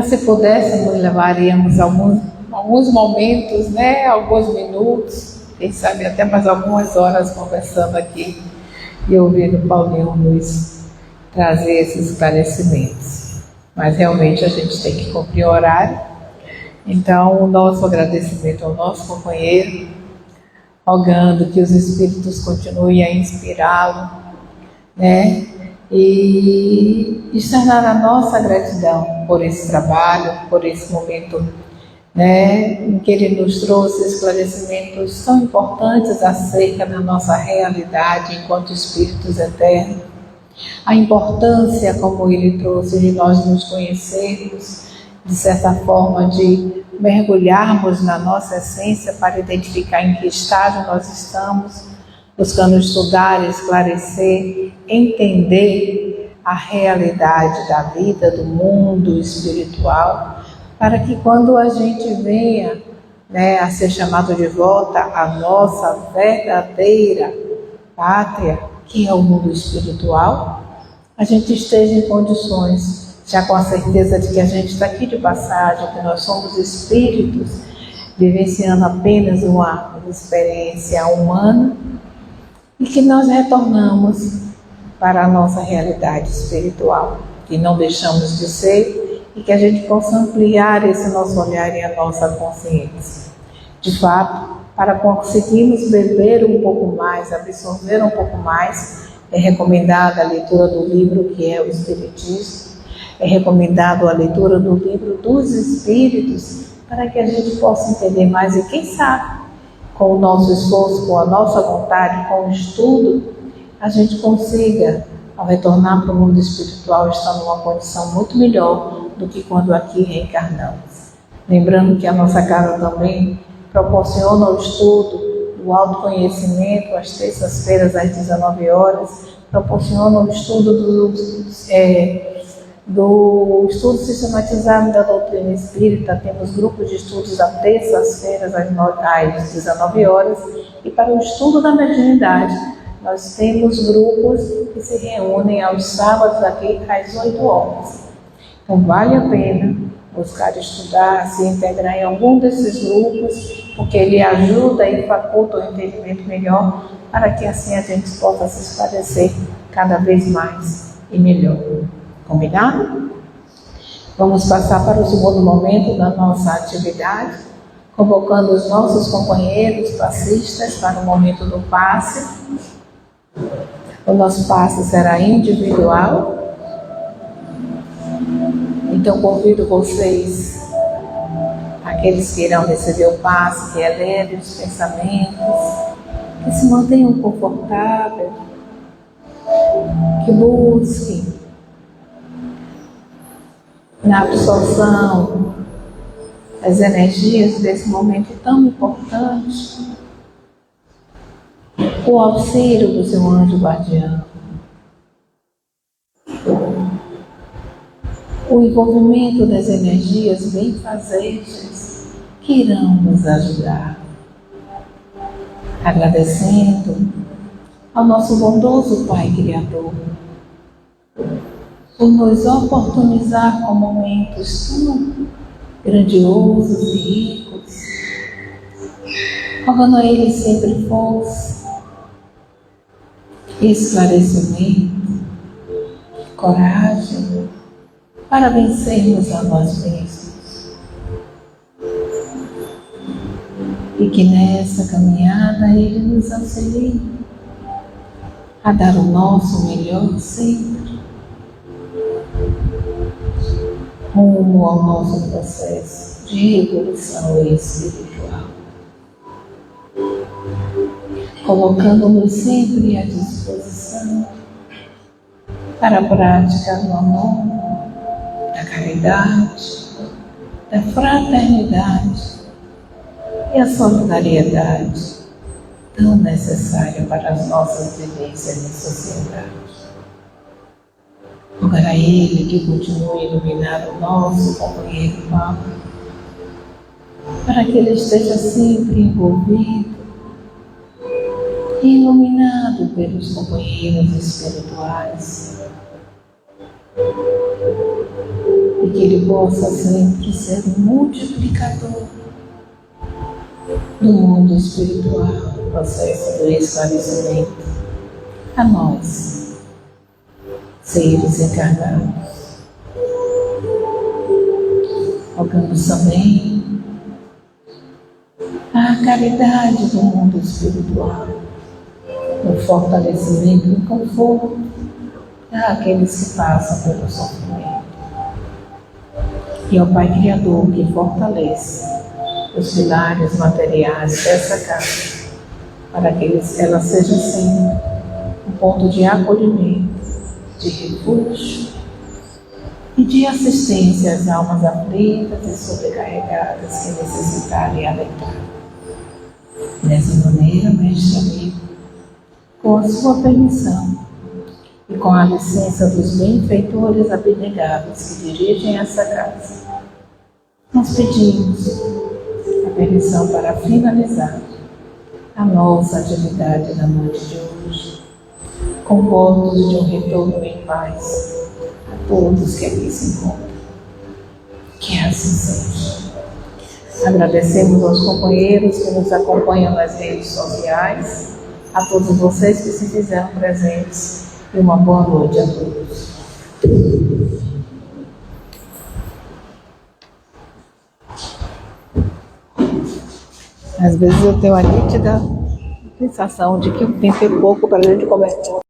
Se pudéssemos, levaríamos alguns momentos, né? Alguns minutos, quem sabe até mais algumas horas conversando aqui e ouvindo o Paulinho Luiz trazer esses esclarecimentos. Mas realmente a gente tem que cumprir o horário. Então, o nosso agradecimento ao nosso companheiro, rogando que os Espíritos continuem a inspirá-lo, né? E externar a nossa gratidão por esse trabalho, por esse momento, né, em que ele nos trouxe esclarecimentos tão importantes acerca da nossa realidade enquanto Espíritos eternos, a importância, como ele trouxe, de nós nos conhecermos, de certa forma, de mergulharmos na nossa essência para identificar em que estágio nós estamos, buscando estudar, esclarecer, entender a realidade da vida, do mundo espiritual, para que quando a gente venha, né, a ser chamado de volta à nossa verdadeira pátria, que é o mundo espiritual, a gente esteja em condições, já com a certeza de que a gente está aqui de passagem, que nós somos espíritos, vivenciando apenas uma experiência humana, e que nós retornamos para a nossa realidade espiritual, que não deixamos de ser, e que a gente possa ampliar esse nosso olhar e a nossa consciência. De fato, para conseguirmos beber um pouco mais, absorver um pouco mais, é recomendada a leitura do livro que é o Espiritismo, é recomendado a leitura do livro dos Espíritos, para que a gente possa entender mais e quem sabe, com o nosso esforço, com a nossa vontade, com o estudo, a gente consiga, ao retornar para o mundo espiritual, estar numa condição muito melhor do que quando aqui reencarnamos. Lembrando que a nossa casa também proporciona o estudo, o autoconhecimento, às terças-feiras às 19 horas, proporciona o estudo do estudo sistematizado da doutrina espírita. Temos grupos de estudos às terças-feiras às 19 horas, e para o estudo da mediunidade nós temos grupos que se reúnem aos sábados aqui às 8 horas. Então vale a pena buscar estudar, se integrar em algum desses grupos, porque ele ajuda e faculta o entendimento melhor, para que assim a gente possa se esclarecer cada vez mais e melhor. Combinado? Vamos passar para o segundo momento da nossa atividade, convocando os nossos companheiros passistas para o momento do passe. O nosso passe será individual. Então convido vocês, aqueles que irão receber o passe, que elevem os pensamentos, que se mantenham confortáveis, que busquem na absorção das energias desse momento tão importante, o auxílio do seu anjo guardião, o envolvimento das energias benfazejas que irão nos ajudar, agradecendo ao nosso bondoso Pai Criador por nos oportunizar com momentos tão grandiosos e ricos, rogando a Ele sempre força, esclarecimento, coragem, para vencermos a nós mesmos. E que nessa caminhada Ele nos auxilie a dar o nosso melhor sempre, rumo ao nosso processo de evolução espiritual, colocando-nos sempre à disposição para a prática do amor, da caridade, da fraternidade e a solidariedade tão necessária para as nossas vivências em sociedade. Rogar a Ele que continue a iluminar o nosso companheiro Paulo, para que ele esteja sempre envolvido e iluminado pelos companheiros espirituais, e que ele possa sempre ser um multiplicador do mundo espiritual, do processo do esclarecimento a nós, seres encarnados. Rogamos também a caridade do mundo espiritual, o fortalecimento e o conforto àqueles que passam pelo sofrimento. E ao Pai Criador que fortalece os pilares materiais dessa casa, para que ela seja sempre um ponto de acolhimento, de refúgio e de assistência às almas aflitas e sobrecarregadas que necessitarem alentar. Dessa maneira, mestre amigo, com a sua permissão e com a licença dos benfeitores abnegados que dirigem essa casa, nós pedimos a permissão para finalizar a nossa atividade da noite de hoje, com votos de um retorno em paz a todos que aqui se encontram. Que assim seja. Agradecemos aos companheiros que nos acompanham nas redes sociais, a todos vocês que se fizeram presentes, e uma boa noite a todos. Às vezes eu tenho a nítida sensação de que o tempo é pouco para a gente conversar.